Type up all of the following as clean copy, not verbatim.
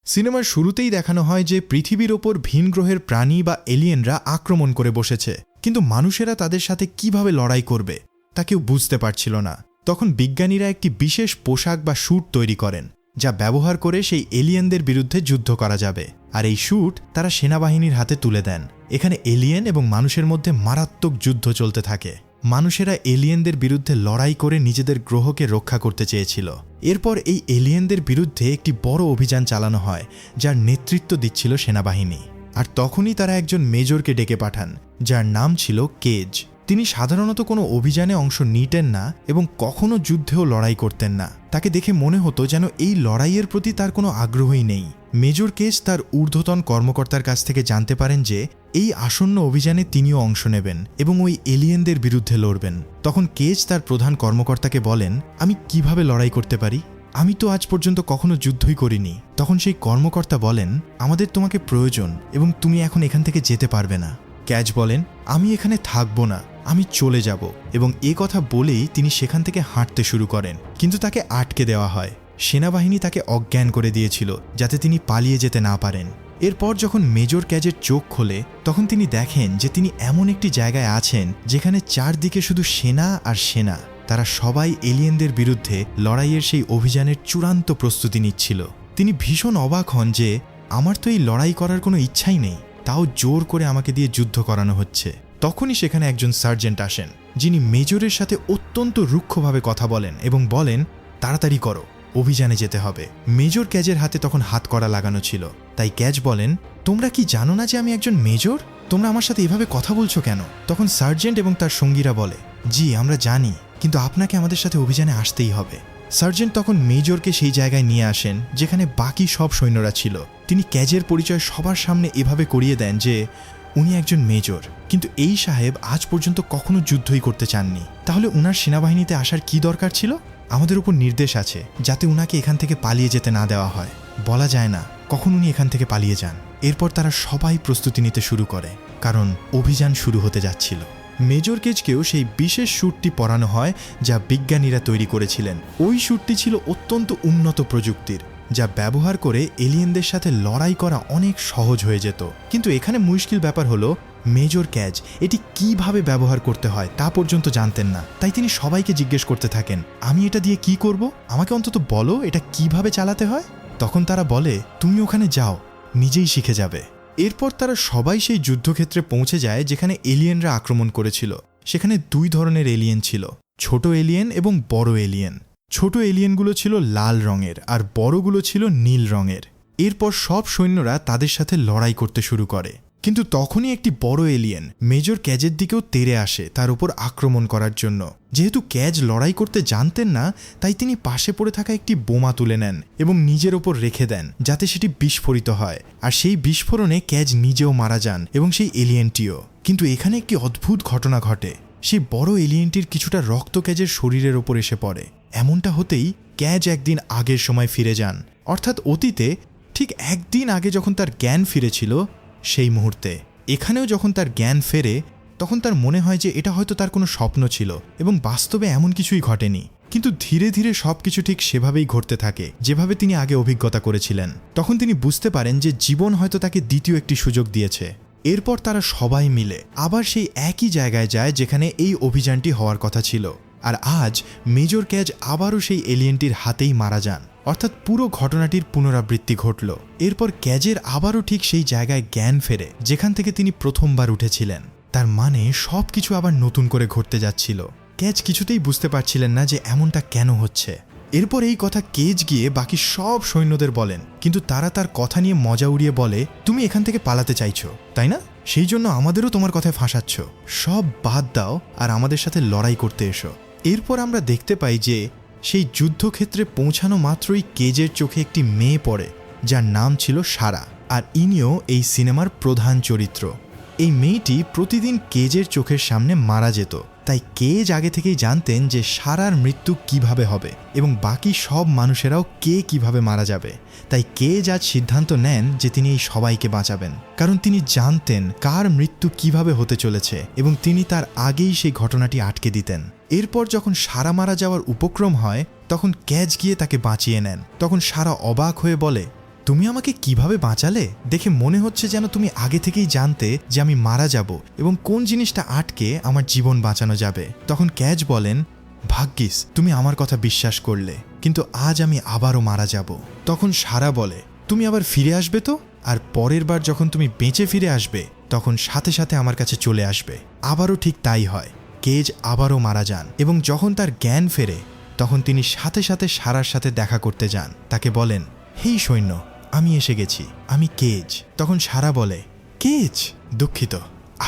সিনেমার শুরুতেই দেখানো হয় যে পৃথিবীর ওপর ভিন গ্রহের প্রাণী বা এলিয়েনরা আক্রমণ করে বসেছে, কিন্তু মানুষেরা তাদের সাথে কিভাবে লড়াই করবে তা কেউ বুঝতে পারছিল না। তখন বিজ্ঞানীরা একটি বিশেষ পোশাক বা স্যুট তৈরি করেন, যা ব্যবহার করে সেই এলিয়েনদের বিরুদ্ধে যুদ্ধ করা যাবে। আর এই স্যুট তারা সেনাবাহিনীর হাতে তুলে দেন। এখানে এলিয়েন এবং মানুষের মধ্যে মারাত্মক যুদ্ধ চলতে থাকে। মানুষেরা এলিয়েনদের বিরুদ্ধে লড়াই করে নিজেদের গ্রহকে রক্ষা করতে চেয়েছিল। এরপর এই এলিয়েনদের বিরুদ্ধে একটি বড় অভিযান চালানো হয়, যার নেতৃত্ব দিচ্ছিল সেনাবাহিনী। আর তখনই তারা একজন মেজরকে ডেকে পাঠান, যার নাম ছিল কেজ। তিনি সাধারণত কোনো অভিযানে অংশ নিতেন না এবং কখনো যুদ্ধেও লড়াই করতেন না। তাকে দেখে মনে হতো যেন এই লড়াইয়ের প্রতি তার কোনো আগ্রহই নেই। মেজর কেজ তার ঊর্ধ্বতন কর্মকর্তার কাছ থেকে জানতে পারেন যে এই আসন্ন অভিযানে তিনিও অংশ নেবেন এবং ওই এলিয়েনদের বিরুদ্ধে লড়বেন। তখন কেজ তার প্রধান কর্মকর্তাকে বলেন, আমি কিভাবে লড়াই করতে পারি? আমি তো আজ পর্যন্ত কখনো যুদ্ধই করিনি। তখন সেই কর্মকর্তা বলেন, আমাদের তোমাকে প্রয়োজন এবং তুমি এখন এখান থেকে যেতে পারবে না। ক্যাজ বলেন, আমি এখানে থাকবো না, আমি চলে যাব। এবং এ কথা বলেই তিনি সেখান থেকে হাঁটতে শুরু করেন, কিন্তু তাকে আটকে দেওয়া হয়। সেনাবাহিনী তাকে অজ্ঞান করে দিয়েছিল যাতে তিনি পালিয়ে যেতে না পারেন। এরপর যখন মেজর ক্যাজের চোখ খোলে, তখন তিনি দেখেন যে তিনি এমন একটি জায়গায় আছেন যেখানে চারদিকে শুধু সেনা আর সেনা। তারা সবাই এলিয়েনদের বিরুদ্ধে লড়াইয়ের সেই অভিযানের চূড়ান্ত প্রস্তুতি নিচ্ছিল। তিনি ভীষণ অবাক হন যে আমার তো এই লড়াই করার কোনো ইচ্ছাই নেই, তাও জোর করে আমাকে দিয়ে যুদ্ধ করানো হচ্ছে। তখনই সেখানে একজন সার্জেন্ট আসেন, যিনি মেজরের সাথে অত্যন্ত রুক্ষভাবে কথা বলেন এবং বলেন, তাড়াতাড়ি করো, অভিযানে যেতে হবে। মেজর ক্যাজের হাতে তখন হাত কড়া লাগানো ছিল, তাই ক্যাজ বলেন, তোমরা কি জানো না যে আমি একজন মেজর? তোমরা আমার সাথে এভাবে কথা বলছো কেন? তখন সার্জেন্ট এবং তার সঙ্গীরা বলে, জি আমরা জানি, কিন্তু আপনাকে আমাদের সাথে অভিযানে আসতেই হবে। সার্জেন্ট তখন মেজরকে সেই জায়গায় নিয়ে আসেন যেখানে বাকি সব সৈন্যরা ছিল। তিনি ক্যাজের পরিচয় সবার সামনে এভাবে করিয়ে দেন যে উনি একজন মেজর, কিন্তু এই সাহেব আজ পর্যন্ত কখনো যুদ্ধই করতে চাননি। তাহলে উনার সেনাবাহিনীতে আসার কি দরকার ছিল? আমাদের উপর নির্দেশ আছে যাতে উনাকে এখান থেকে পালিয়ে যেতে না দেওয়া হয়। বলা যায় না কখন উনি এখান থেকে পালিয়ে যান। এরপর তারা সবাই প্রস্তুতি নিতে শুরু করে, কারণ অভিযান শুরু হতে যাচ্ছিল। মেজর কেজকেও সেই বিশেষ স্যুটটি পরানো হয় যা বিজ্ঞানীরা তৈরি করেছিলেন। ওই স্যুটটি ছিল অত্যন্ত উন্নত প্রযুক্তির, যা ব্যবহার করে এলিয়েনদের সাথে লড়াই করা অনেক সহজ হয়ে যেত। কিন্তু এখানে মুশকিল ব্যাপার হলো, মেজর ক্যাজ এটি কিভাবে ব্যবহার করতে হয় তা পর্যন্ত জানতেন না। তাই তিনি সবাইকে জিজ্ঞেস করতে থাকেন, আমি এটা দিয়ে কি করব? আমাকে অন্তত বলো এটা কিভাবে চালাতে হয়। তখন তারা বলে, তুমি ওখানে যাও, নিজেই শিখে যাবে। এরপর তারা সবাই সেই যুদ্ধক্ষেত্রে পৌঁছে যায় যেখানে এলিয়েনরা আক্রমণ করেছিল। সেখানে দুই ধরনের এলিয়েন ছিল, ছোট এলিয়েন এবং বড় এলিয়েন। ছোট এলিয়েনগুলো ছিল লাল রঙের আর বড়গুলো ছিল নীল রঙের। এরপর সব সৈন্যরা তাদের সাথে লড়াই করতে শুরু করে, কিন্তু তখনই একটি বড় এলিয়েন মেজর ক্যাজের দিকেও তেড়ে আসে তার উপর আক্রমণ করার জন্য। যেহেতু ক্যাজ লড়াই করতে জানতেন না, তাই তিনি পাশে পড়ে থাকা একটি বোমা তুলে নেন এবং নিজের ওপর রেখে দেন যাতে সেটি বিস্ফোরিত হয়। আর সেই বিস্ফোরণে ক্যাজ নিজেও মারা যান এবং সেই এলিয়েনটিও। কিন্তু এখানে একটি অদ্ভুত ঘটনা ঘটে। সেই বড় এলিয়েনটির কিছুটা রক্ত ক্যাজের শরীরের ওপর এসে পড়ে। এমনটা হতেই ক্যাজ একদিন আগের সময় ফিরে যান, অর্থাৎ অতীতে, ঠিক একদিন আগে যখন তার জ্ঞান ফিরেছিল সেই মুহূর্তে। এখানেও যখন তার জ্ঞান ফেরে, তখন তার মনে হয় যে এটা হয়তো তার কোনো স্বপ্ন ছিল এবং বাস্তবে এমন কিছুই ঘটেনি। কিন্তু ধীরে ধীরে সবকিছু ঠিক সেভাবেই ঘটতে থাকে যেভাবে তিনি আগে অভিজ্ঞতা করেছিলেন। তখন তিনি বুঝতে পারেন যে জীবন হয়তো তাকে দ্বিতীয় একটি সুযোগ দিয়েছে। এরপর তারা সবাই মিলে আবার সেই একই জায়গায় যায় যেখানে এই অভিযানটি হওয়ার কথা ছিল। আর আজ মেজর ক্যাজ আবারও সেই এলিয়েনটির হাতেই মারা যান, অর্থাৎ পুরো ঘটনাটির পুনরাবৃত্তি ঘটল। এরপর ক্যাজের আবারও ঠিক সেই জায়গায় জ্ঞান ফেরে যেখান থেকে তিনি প্রথমবার উঠেছিলেন। তার মানে সবকিছু আবার নতুন করে ঘটতে যাচ্ছিল। ক্যাজ কিছুতেই বুঝতে পারছিলেন না যে এমনটা কেন হচ্ছে। এরপর এই কথা কেজ গিয়ে বাকি সব সৈন্যদের বলেন, কিন্তু তারা তার কথা নিয়ে মজা উড়িয়ে বলে, তুমি এখান থেকে পালাতে চাইছো তাই না? সেই জন্য আমাদেরও তোমার কথায় ফাঁসাচ্ছ। সব বাদ দাও আর আমাদের সাথে লড়াই করতে এসো। এরপর আমরা দেখতে পাই যে সেই যুদ্ধক্ষেত্রে পৌঁছানো মাত্রই কেজের চোখে একটি মেয়ে পড়ে, যার নাম ছিল সারা। আর ইনিও এই সিনেমার প্রধান চরিত্র। এই মেয়েটি প্রতিদিন কেজের চোখের সামনে মারা যেত, তাই কেজ আগে থেকেই জানতেন যে সারার মৃত্যু কিভাবে হবে এবং বাকি সব মানুষেরাও কে কিভাবে মারা যাবে। তাই কেজ আজ সিদ্ধান্ত নেন যে তিনি এই সবাইকে বাঁচাবেন, কারণ তিনি জানতেন কার মৃত্যু কিভাবে হতে চলেছে এবং তিনি তার আগেই সেই ঘটনাটি আটকে দিতেন। এরপর যখন সারা মারা যাওয়ার উপক্রম হয়, তখন ক্যাজ গিয়ে তাকে বাঁচিয়ে নেন। তখন সারা অবাক হয়ে বলে, তুমি আমাকে কিভাবে বাঁচালে? দেখে মনে হচ্ছে যেন তুমি আগে থেকেই জানতে যে আমি মারা যাব এবং কোন জিনিসটা আটকে আমার জীবন বাঁচানো যাবে। তখন ক্যাজ বলেন, ভাগ্যিস তুমি আমার কথা বিশ্বাস করলে, কিন্তু আজ আমি আবারও মারা যাব। তখন সারা বলে, তুমি আবার ফিরে আসবে তো? আর পরের বার যখন তুমি বেঁচে ফিরে আসবে তখন সাথে সাথে আমার কাছে চলে আসবে। আবারও ঠিক তাই হয়। কেজ আবারও মারা যান এবং যখন তার জ্ঞান ফেরে তখন তিনি সাথে সাথে সারার সাথে দেখা করতে যান। তাকে বলেন, হেই সৈন্য, আমি এসে গেছি, আমি কেজ। তখন সারা বলে, কেজ, দুঃখিত,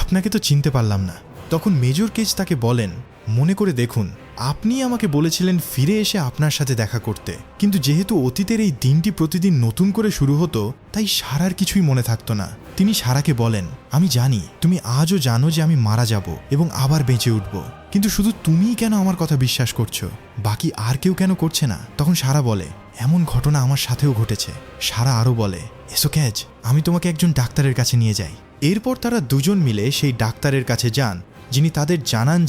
আপনাকে তো চিনতে পারলাম না। তখন মেজর কেজ তাকে বলেন, মনে করে দেখুন, আপনি আমাকে বলেছিলেন ফিরে এসে আপনার সাথে দেখা করতে, কিন্তু যেহেতু অতীতের এই দিনটি প্রতিদিন নতুন করে শুরু হতো তাই সারার কিছুই মনে থাকতো না। তিনি সারাকে বলেন, আমি জানি তুমি আজও জানো যে আমি মারা যাব এবং আবার বেঁচে উঠব, কিন্তু শুধু তুমিই কেন আমার কথা বিশ্বাস করছো, বাকি আর কেউ কেন করছে না? তখন সারা বলে, এমন ঘটনা আমার সাথেও ঘটেছে। সারা আরও বলে, এসো ক্যাজ, আমি তোমাকে একজন ডাক্তারের কাছে নিয়ে যাই। এরপর তারা দুজন মিলে সেই ডাক্তারের কাছে যান, যিনি তাদের জানান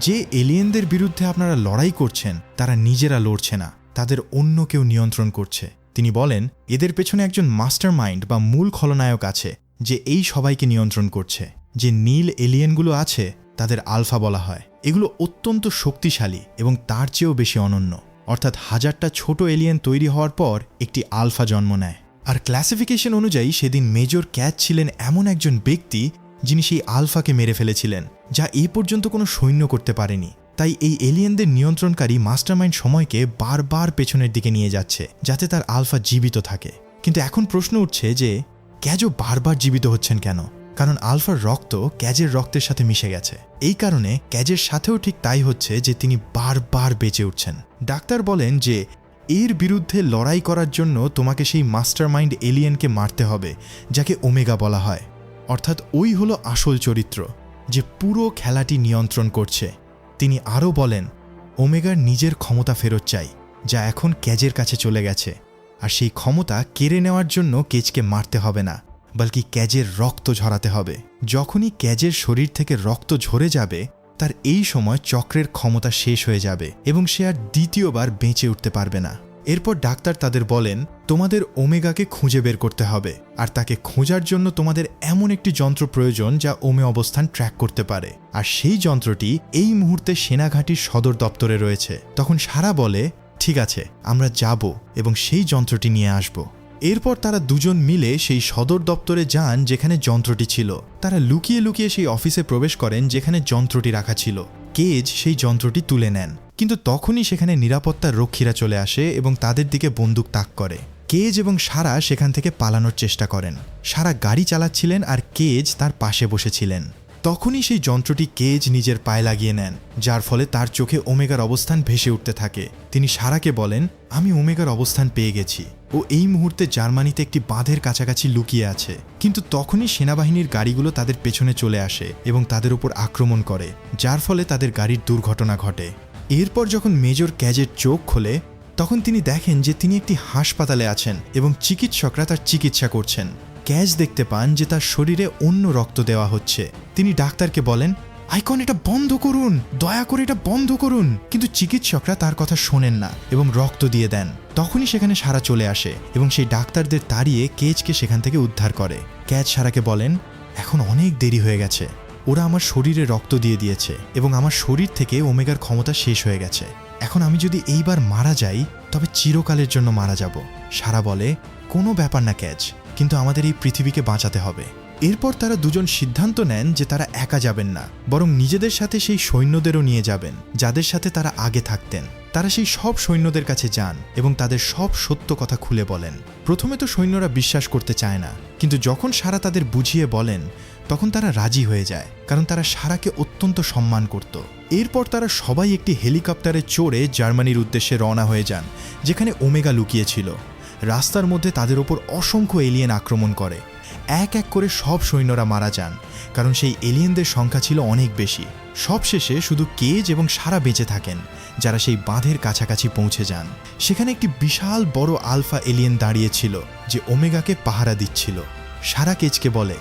যে এলিয়েনদের বিরুদ্ধে আপনারা লড়াই করছেন তারা নিজেরা লড়ছে না, তাদের অন্য কেউ নিয়ন্ত্রণ করছে। তিনি বলেন, এদের পেছনে একজন মাস্টার মাইন্ড বা মূল খলনায়ক আছে যে এই সবাইকে নিয়ন্ত্রণ করছে। যে নীল এলিয়েনগুলো আছে তাদের আলফা বলা হয়। এগুলো অত্যন্ত শক্তিশালী এবং তার চেয়েও বেশি অনন্য, অর্থাৎ 1000টা ছোট এলিয়েন তৈরি হওয়ার পর একটি আলফা জন্ম নেয়। আর ক্লাসিফিকেশন অনুযায়ী সেদিন মেজর ক্যাচ ছিলেন এমন একজন ব্যক্তি যিনি সেই আলফাকে মেরে ফেলেছিলেন, যা এই পর্যন্ত কোনো সৈন্য করতে পারেনি। তাই এই এলিয়েনদের নিয়ন্ত্রণকারী মাস্টারমাইন্ড সময়কে বারবার পেছনের দিকে নিয়ে যাচ্ছে যাতে তার আলফা জীবিত থাকে। কিন্তু এখন প্রশ্ন উঠছে যে ক্যাজও বারবার জীবিত হচ্ছেন কেন? কারণ আলফার রক্ত ক্যাজের রক্তের সাথে মিশে গেছে। এই কারণে ক্যাজের সাথেও ঠিক তাই হচ্ছে যে তিনি বারবার বেঁচে উঠছেন। ডাক্তার বলেন যে এর বিরুদ্ধে লড়াই করার জন্য তোমাকে সেই মাস্টারমাইন্ড এলিয়েনকে মারতে হবে, যাকে ওমেগা বলা হয়, অর্থাৎ ওই হলো আসল চরিত্র যে পুরো খেলাটি নিয়ন্ত্রণ করছে। তিনি আরও বলেন, ওমেগার নিজের ক্ষমতা ফেরত চাই, যা এখন ক্যাজের কাছে চলে গেছে, আর সেই ক্ষমতা কেড়ে নেওয়ার জন্য কেজকে মারতে হবে না, বলকি ক্যাজের রক্ত ঝরাতে হবে। যখনই ক্যাজের শরীর থেকে রক্ত ঝরে যাবে তার এই সময় চক্রের ক্ষমতা শেষ হয়ে যাবে এবং সে আর দ্বিতীয়বার বেঁচে উঠতে পারবে না। এরপর ডাক্তার তাদের বলেন, তোমাদের ওমেগাকে খুঁজে বের করতে হবে, আর তাকে খোঁজার জন্য তোমাদের এমন একটি যন্ত্র প্রয়োজন যা ওমে অবস্থান ট্র্যাক করতে পারে, আর সেই যন্ত্রটি এই মুহূর্তে সেনাঘাঁটির সদর দপ্তরে রয়েছে। তখন সারা বলে, ঠিক আছে, আমরা যাব এবং সেই যন্ত্রটি নিয়ে আসব। এরপর তারা দুজন মিলে সেই সদর দপ্তরে যান যেখানে যন্ত্রটি ছিল। তারা লুকিয়ে লুকিয়ে সেই অফিসে প্রবেশ করেন যেখানে যন্ত্রটি রাখা ছিল। কেজ সেই যন্ত্রটি তুলে নেন, কিন্তু তখনই সেখানে নিরাপত্তার রক্ষীরা চলে আসে এবং তাদের দিকে বন্দুক তাক করে। কেজ এবং সারা সেখান থেকে পালানোর চেষ্টা করেন। সারা গাড়ি চালাচ্ছিলেন আর কেজ তার পাশে বসেছিলেন। তখনই সেই যন্ত্রটি কেজ নিজের পায়ে লাগিয়ে নেন, যার ফলে তার চোখে ওমেগার অবস্থান ভেসে উঠতে থাকে। তিনি সারাকে বলেন, আমি ওমেগার অবস্থান পেয়ে গেছি, ও এই মুহূর্তে জার্মানিতে একটি বাঁধের কাছাকাছি লুকিয়ে আছে। কিন্তু তখনই সেনাবাহিনীর গাড়িগুলো তাদের পেছনে চলে আসে এবং তাদের উপর আক্রমণ করে, যার ফলে তাদের গাড়ির দুর্ঘটনা ঘটে। এরপর যখন মেজর ক্যাজের চোখ খোলে তখন তিনি দেখেন যে তিনি একটি হাসপাতালে আছেন এবং চিকিৎসকরা তার চিকিৎসা করছেন। ক্যাজ দেখতে পান যে তার শরীরে অন্য রক্ত দেওয়া হচ্ছে। তিনি ডাক্তারকে বলেন, আইকন, এটা বন্ধ করুন, দয়া করে এটা বন্ধ করুন। কিন্তু চিকিৎসকরা তার কথা শোনেন না এবং রক্ত দিয়ে দেন। তখনই সেখানে সারা চলে আসে এবং সেই ডাক্তারদের তাড়িয়ে কেজকে সেখান থেকে উদ্ধার করে। ক্যাজ সারাকে বলেন, এখন অনেক দেরি হয়ে গেছে, ওরা আমার শরীরে রক্ত দিয়ে দিয়েছে এবং আমার শরীর থেকে ওমেগার ক্ষমতা শেষ হয়ে গেছে। এখন আমি যদি এইবার মারা যাই তবে চিরকালের জন্য মারা যাব। সারা বলে, কোনো ব্যাপার না ক্যাজ, কিন্তু আমাদের এই পৃথিবীকে বাঁচাতে হবে। এরপর তারা দুজন সিদ্ধান্ত নেন যে তারা একা যাবেন না, বরং নিজেদের সাথে সেই সৈন্যদেরও নিয়ে যাবেন যাদের সাথে তারা আগে থাকতেন। তারা সেই সব সৈন্যদের কাছে যান এবং তাদের সব সত্য কথা খুলে বলেন। প্রথমে তো সৈন্যরা বিশ্বাস করতে চায় না, কিন্তু যখন সারা তাদের বুঝিয়ে বলেন তখন তারা রাজি হয়ে যায়, কারণ তারা সারাকে অত্যন্ত সম্মান করত। এরপর তারা সবাই একটি হেলিকপ্টারে চড়ে জার্মানির উদ্দেশ্যে রওনা হয়ে যান, যেখানে ওমেগা লুকিয়েছিল। রাস্তার মধ্যে তাদের ওপর অসংখ্য এলিয়েন আক্রমণ করে। এক এক করে সব সৈন্যরা মারা যান, কারণ সেই এলিয়েনদের সংখ্যা ছিল অনেক বেশি। সবশেষে শুধু কেজ এবং সারা বেঁচে থাকেন, যারা সেই বাঁধের কাছাকাছি পৌঁছে যান। সেখানে একটি বিশাল বড় আলফা এলিয়েন দাঁড়িয়েছিল যে ওমেগাকে পাহারা দিচ্ছিল। সারা কেজকে বলে,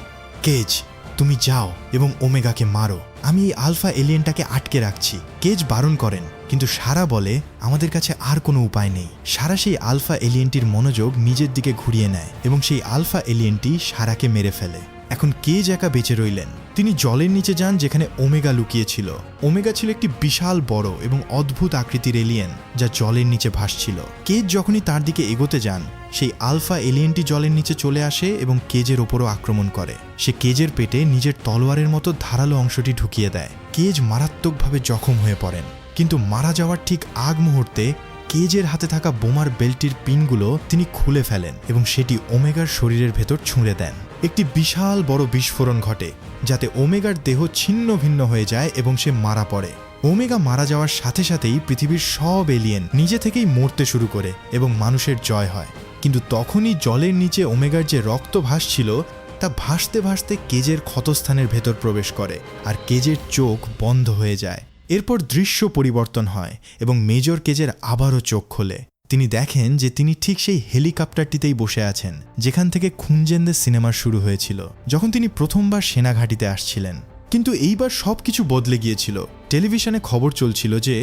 কেজ, তুমি যাও এবং ওমেগাকে মারো, আমি এই আলফা এলিয়েনটাকে আটকে রাখছি। কেজ বারণ করেন, কিন্তু সারা বলে আমাদের কাছে আর কোনো উপায় নেই। সারা সেই আলফা এলিয়েনটির মনোযোগ নিজের দিকে ঘুরিয়ে নেয় এবং সেই আলফা এলিয়েনটি সারাকে মেরে ফেলে। এখন কেজ একা বেঁচে রইলেন। তিনি জলের নিচে যান যেখানে ওমেগা লুকিয়ে ছিল। ওমেগা ছিল একটি বিশাল বড় এবং অদ্ভুত আকৃতির এলিয়েন যা জলের নিচে ভাসছিল। কেজ যখনই তার দিকে এগোতে যান, সেই আলফা এলিয়েনটি জলের নিচে চলে আসে এবং কেজের ওপরও আক্রমণ করে। সে কেজের পেটে নিজের তলোয়ারের মতো ধারালো অংশটি ঢুকিয়ে দেয়। কেজ মারাত্মকভাবে জখম হয়ে পড়েন, কিন্তু মারা যাওয়ার ঠিক আগ মুহূর্তে কেজের হাতে থাকা বোমার বেল্টটির পিনগুলো তিনি খুলে ফেলেন এবং সেটি ওমেগার শরীরের ভেতর ছুঁড়ে দেন। একটি বিশাল বড় বিস্ফোরণ ঘটে যাতে ওমেগার দেহ ছিন্ন ভিন্ন হয়ে যায় এবং সে মারা পড়ে। ওমেগা মারা যাওয়ার সাথে সাথেই পৃথিবীর সব এলিয়েন নিজে থেকেই মরতে শুরু করে এবং মানুষের জয় হয়। কিন্তু তখনই জলের নিচে ওমেগার যে রক্ত ভাসছিল তা ভাসতে ভাসতে কেজের ক্ষতস্থানের ভেতর প্রবেশ করে আর কেজের চোখ বন্ধ হয়ে যায়। এরপর দৃশ্য পরিবর্তন হয় এবং মেজর কেজের আবারও চোখ খোলে। তিনি দেখেন যে তিনি ঠিক সেই হেলিকপ্টারটিতেই বসে আছেন যেখান থেকে খুনজেনদের সিনেমা শুরু হয়েছিল, যখন তিনি প্রথমবার সেনাঘাঁটিতে আসছিলেন। কিন্তু এইবার সবকিছু বদলে গিয়েছিল। টেলিভিশনে খবর চলছিল যে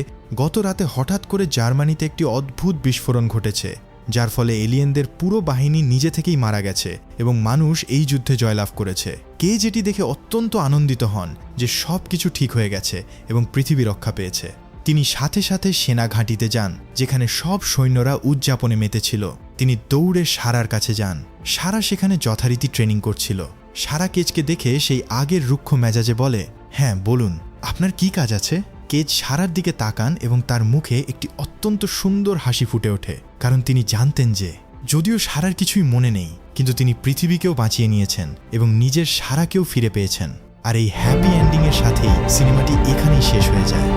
গত রাতে হঠাৎ করে জার্মানিতে একটি অদ্ভুত বিস্ফোরণ ঘটেছে, যার ফলে এলিয়েনদের পুরো বাহিনী নিজে থেকেই মারা গেছে এবং মানুষ এই যুদ্ধে জয়লাভ করেছে। কে যেটি দেখে অত্যন্ত আনন্দিত হন যে সব কিছু ঠিক হয়ে গেছে এবং পৃথিবী রক্ষা পেয়েছে। তিনি সাথে সাথে সেনা ঘাঁটিতে যান যেখানে সব সৈন্যরা উদযাপনে মেতেছিল। তিনি দৌড়ে সারার কাছে যান। সারা সেখানে যথারীতি ট্রেনিং করছিল। সারা কেজকে দেখে সেই আগের রুক্ষ মেজাজে বলে, হ্যাঁ বলুন, আপনার কি কাজ আছে? কেজ সারার দিকে তাকান এবং তার মুখে একটি অত্যন্ত সুন্দর হাসি ফুটে ওঠে, কারণ তিনি জানতেন যে যদিও সারার কিছুই মনে নেই, কিন্তু তিনি পৃথিবীকেও বাঁচিয়ে নিয়েছেন এবং নিজের সারাকেও ফিরে পেয়েছেন। আর এই হ্যাপি এন্ডিংয়ের সাথেই সিনেমাটি এখানেই শেষ হয়ে যায়।